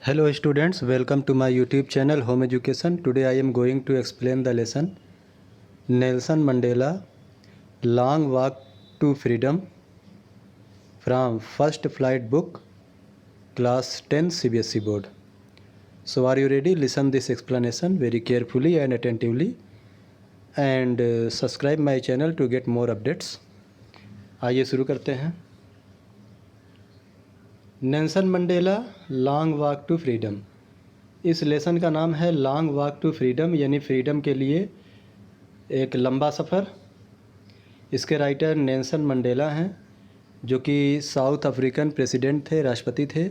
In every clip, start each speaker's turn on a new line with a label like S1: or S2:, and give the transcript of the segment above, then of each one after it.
S1: Hello students, welcome to my YouTube channel Home Education. Today I am going to explain the lesson Nelson Mandela Long Walk to Freedom from First Flight book class 10 CBSE board. So are you ready? Listen this explanation very carefully and attentively and subscribe my channel to get more updates. आइए शुरू करते हैं। Nelson Mandela long walk to freedom. इस lesson का नाम है long walk to freedom, यानी freedom के लिए एक लंबा सफ़र। इसके राइटर नेल्सन मंडेला हैं, जो कि साउथ अफ्रीकन प्रेसिडेंट थे, राष्ट्रपति थे।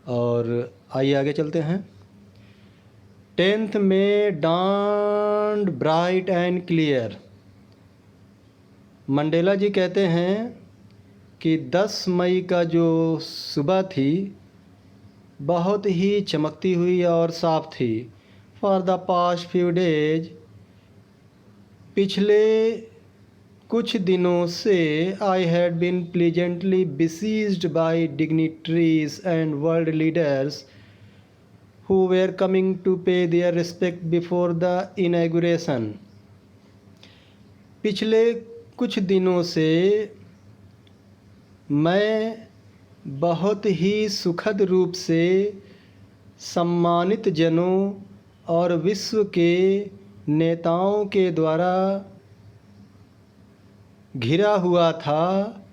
S1: और आइए आगे चलते हैं। 10th में dawned bright and clear. Mandela ji कहते हैं कि 10 मई का जो सुबह थी बहुत ही चमकती हुई और साफ थी। For the past few days, पिछले कुछ दिनों से I had been pleasantly besieged by dignitaries and world leaders who were coming to pay their respect before the inauguration. पिछले कुछ दिनों से मैं बहुत ही सुखद रूप से सम्मानित जनों और विश्व के नेताओं के द्वारा घिरा हुआ था,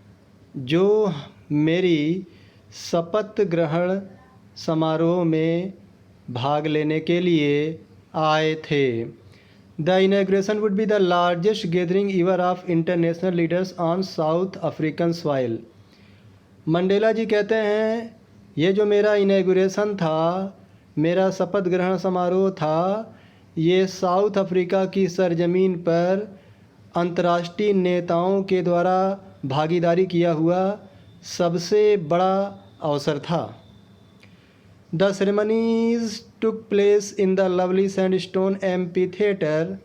S1: जो मेरी शपथ ग्रहण समारोह में भाग लेने के लिए आए थे। The inauguration would be the largest gathering ever of international leaders on South African soil. Mandela ji कहते हैं, ये जो मेरा इनॉग्रेशन था, मेरा शपथ ग्रहण समारोह था, ये साउथ अफ्रीका की सरजमीन पर अंतर्राष्ट्रीय नेताओं के द्वारा भागीदारी किया हुआ सबसे बड़ा अवसर था। The ceremonies took place in the lovely sandstone amphitheatre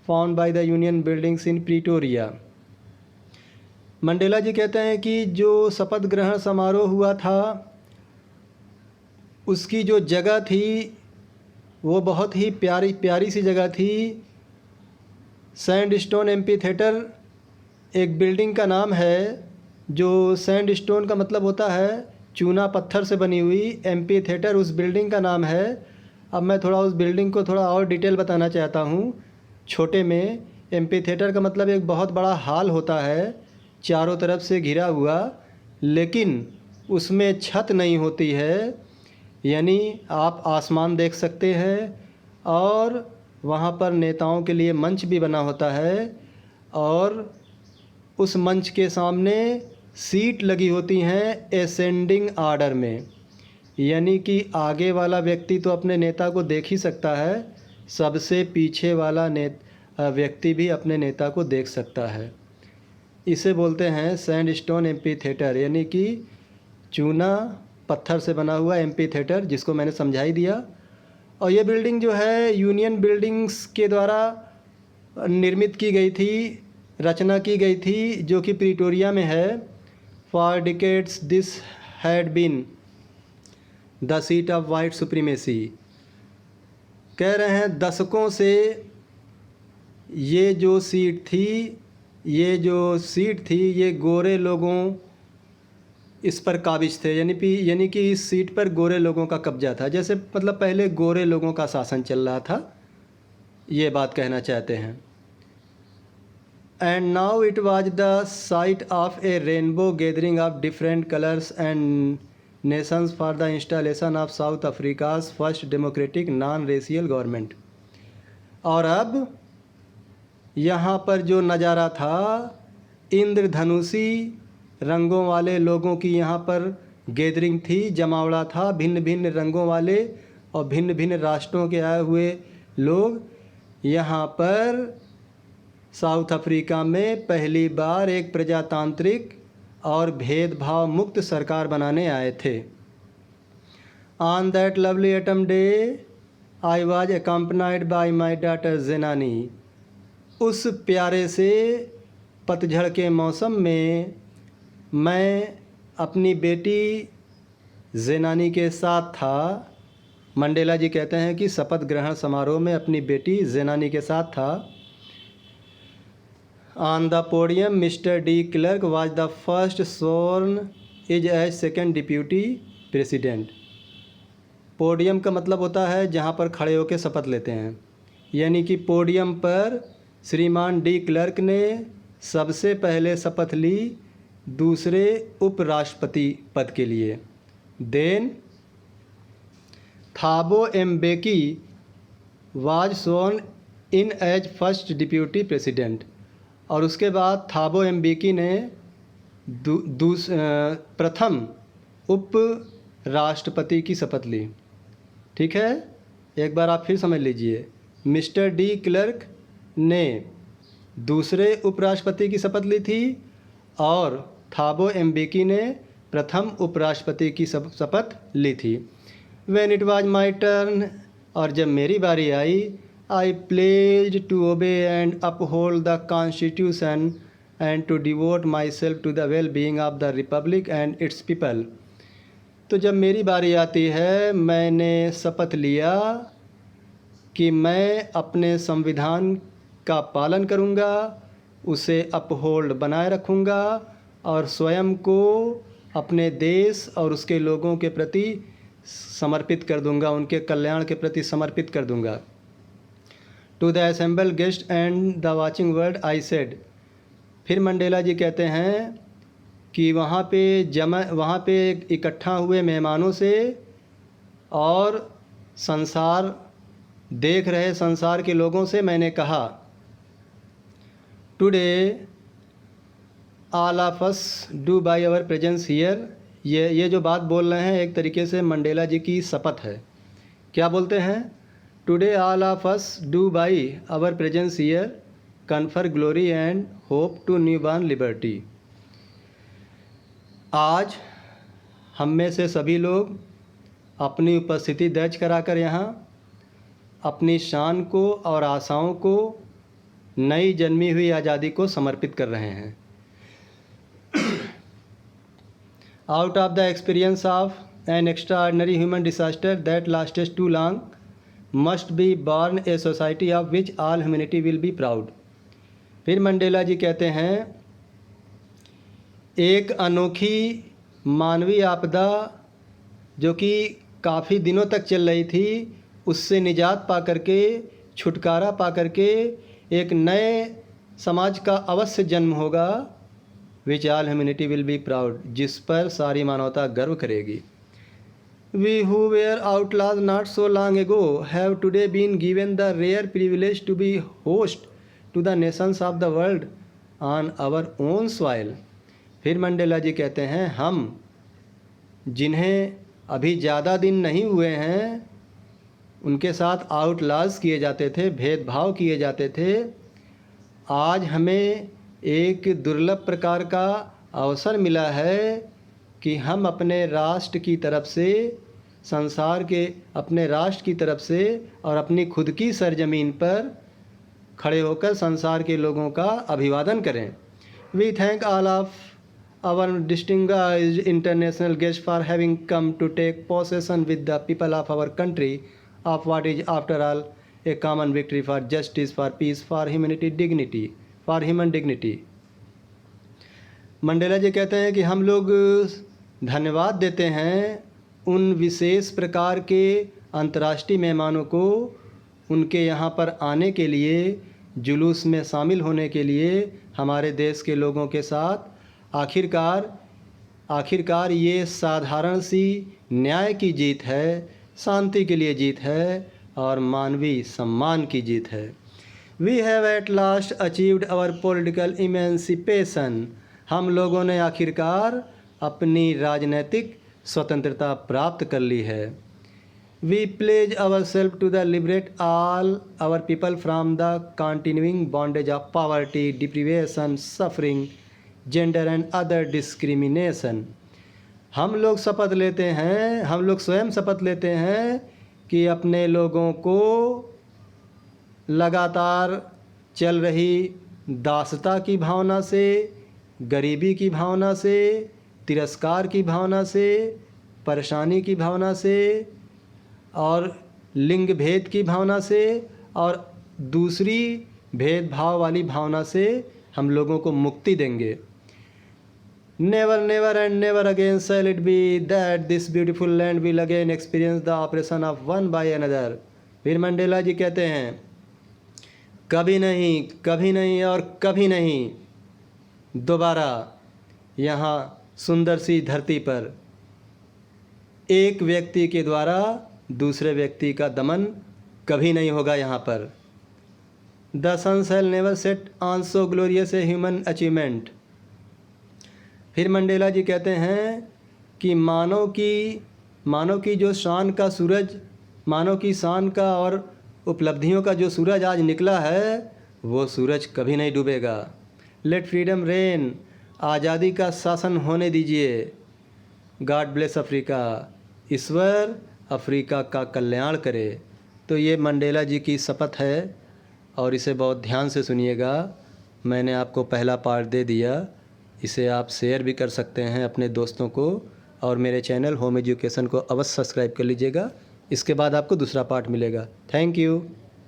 S1: found by the Union Buildings in Pretoria. Mandela ji कहते हैं कि जो शपथ ग्रहण समारोह हुआ था, उसकी जो जगह थी वो बहुत ही प्यारी सी जगह थी। सैंडस्टोन एम्पी थिएटर एक बिल्डिंग का नाम है। जो सैंडस्टोन का मतलब होता है चूना पत्थर से बनी हुई, एम्पी थिएटर उस बिल्डिंग का नाम है। अब मैं थोड़ा उस बिल्डिंग को थोड़ा और डिटेल बताना चाहता हूँ। छोटे में एम्पी थिएटर का मतलब एक बहुत बड़ा हॉल होता है, चारों तरफ से घिरा हुआ, लेकिन उसमें छत नहीं होती है, यानी आप आसमान देख सकते हैं। और वहाँ पर नेताओं के लिए मंच भी बना होता है, और उस मंच के सामने सीट लगी होती हैं असेंडिंग आर्डर में, यानी कि आगे वाला व्यक्ति तो अपने नेता को देख ही सकता है, सबसे पीछे वाला व्यक्ति भी अपने नेता को देख सकता है। इसे बोलते हैं सैंडस्टोन एम्पी थिएटर, यानी कि चूना पत्थर से बना हुआ एम्पी थिएटर, जिसको मैंने समझा ही दिया। और ये बिल्डिंग जो है यूनियन बिल्डिंग्स के द्वारा निर्मित की गई थी, रचना की गई थी, जो कि प्रीटोरिया में है। For decades this had been the seat of white supremacy. कह रहे हैं दशकों से ये जो सीट थी, ये गोरे लोगों इस पर काबिज थे, यानी कि इस सीट पर गोरे लोगों का कब्जा था। जैसे मतलब पहले गोरे लोगों का शासन चल रहा था, ये बात कहना चाहते हैं। And now it was the site of A rainbow gathering of different colours and Nations for the installation of south Africa's first democratic non racial government. और अब यहाँ पर जो नज़ारा था, इंद्रधनुषी रंगों वाले लोगों की यहाँ पर गैदरिंग थी, जमावड़ा था, भिन्न भिन्न रंगों वाले और भिन्न भिन्न राष्ट्रों के आए हुए लोग यहाँ पर साउथ अफ्रीका में पहली बार एक प्रजातांत्रिक और भेदभाव मुक्त सरकार बनाने आए थे। On that lovely autumn day I was accompanied by my daughter Zenani. उस प्यारे से पतझड़ के मौसम में मैं अपनी बेटी ज़ेनानी के साथ था। मंडेला जी कहते हैं कि शपथ ग्रहण समारोह में अपनी बेटी जेनानी के साथ था। On the podium mister de Klerk was the first sworn is as second deputy president. Podium का मतलब होता है जहाँ पर खड़े होकर शपथ लेते हैं, यानी कि पोडियम पर श्रीमान डी क्लर्क ने सबसे पहले शपथ ली दूसरे उपराष्ट्रपति पद के लिए। Then Thabo Mbeki was sworn in as first deputy president. और उसके बाद थाबो एम्बेकी ने प्रथम उप राष्ट्रपति की शपथ ली। ठीक है, एक बार आप फिर समझ लीजिए। मिस्टर डी क्लर्क ने दूसरे उपराष्ट्रपति की शपथ ली थी और थाबो एम्बेकी ने प्रथम उपराष्ट्रपति की शपथ ली थी। When it was my turn, और जब मेरी बारी आई, I pledged to obey and uphold the constitution and to devote myself to the well being of the republic and its people. तो जब मेरी बारी आती है, मैंने शपथ लिया कि मैं अपने संविधान का पालन करूंगा, उसे अपहोल्ड बनाए रखूंगा और स्वयं को अपने देश और उसके लोगों के प्रति समर्पित कर दूंगा, उनके कल्याण के प्रति समर्पित कर दूंगा। To the assemble guest and the watching world I said. फिर मंडेला जी कहते हैं कि वहाँ पे इकट्ठा हुए मेहमानों से और देख रहे संसार के लोगों से मैंने कहा, today all of us do by our presence here. ये जो बात बोल रहे हैं एक तरीके से मंडेला जी की शपथ है। क्या बोलते हैं? Today all of us do by our presence here confer glory and hope to newborn liberty. आज हम में से सभी लोग अपनी उपस्थिति दर्ज कराकर यहाँ अपनी शान को और आशाओं को नई जन्मी हुई आज़ादी को समर्पित कर रहे हैं। Out of the experience of an extraordinary human disaster that lasted too long must be born a society of which all humanity will be proud. फिर मंडेला जी कहते हैं, एक अनोखी मानवीय आपदा जो कि काफ़ी दिनों तक चल रही थी, उससे निजात पा करके, छुटकारा पा करके एक नए समाज का अवश्य जन्म होगा, which all humanity will be proud, जिस पर सारी मानवता गर्व करेगी। We who were outlaws not so long ago have today been given the rare privilege to be host to the nations of the world on our own soil. फिर Mandela ji कहते हैं, हम जिन्हें अभी ज़्यादा दिन नहीं हुए हैं उनके साथ आउटलाज किए जाते थे, भेदभाव किए जाते थे, आज हमें एक दुर्लभ प्रकार का अवसर मिला है कि हम अपने राष्ट्र की तरफ से, संसार के अपने राष्ट्र की तरफ से और अपनी खुद की सरजमीन पर खड़े होकर संसार के लोगों का अभिवादन करें। We thank all of our distinguished international guests for having come to take possession with the people of our country of what is after all a common victory for justice, for peace, for humanity dignity, for human dignity। Mandela ji कहते हैं कि हम लोग धन्यवाद देते हैं उन विशेष प्रकार के अंतर्राष्ट्रीय मेहमानों को, उनके यहाँ पर आने के लिए, जुलूस में शामिल होने के लिए, हमारे देश के लोगों के साथ। आखिरकार ये साधारण सी न्याय की जीत है, शांति के लिए जीत है और मानवीय सम्मान की जीत है। We have at last achieved our political emancipation. हम लोगों ने आखिरकार अपनी राजनीतिक स्वतंत्रता प्राप्त कर ली है। We pledge our self to the liberate all our people from the continuing bondage of poverty, deprivation, suffering, gender and other discrimination. हम लोग स्वयं शपथ लेते हैं कि अपने लोगों को लगातार चल रही दासता की भावना से, गरीबी की भावना से, तिरस्कार की भावना से, परेशानी की भावना से और लिंग भेद की भावना से और दूसरी भेदभाव वाली भावना से हम लोगों को मुक्ति देंगे। Never never and never again shall it be that this beautiful land will again experience the oppression of one by another. फिर मंडेला जी कहते हैं, कभी नहीं और कभी नहीं दोबारा यहाँ सुंदर सी धरती पर एक व्यक्ति के द्वारा दूसरे व्यक्ति का दमन कभी नहीं होगा यहाँ पर। The sun shall never set on so glorious a human achievement. फिर मंडेला जी कहते हैं कि मानव की जो शान का सूरज, मानव की शान का और उपलब्धियों का जो सूरज आज निकला है, वो सूरज कभी नहीं डूबेगा। लेट फ्रीडम रेन, आज़ादी का शासन होने दीजिए। गॉड ब्लेस अफ्रीका, ईश्वर अफ्रीका का कल्याण करे। तो ये मंडेला जी की शपथ है और इसे बहुत ध्यान से सुनिएगा। मैंने आपको पहला पार्ट दे दिया, इसे आप शेयर भी कर सकते हैं अपने दोस्तों को, और मेरे चैनल होम एजुकेशन को अवश्य सब्सक्राइब कर लीजिएगा। इसके बाद आपको दूसरा पार्ट मिलेगा। Thank you.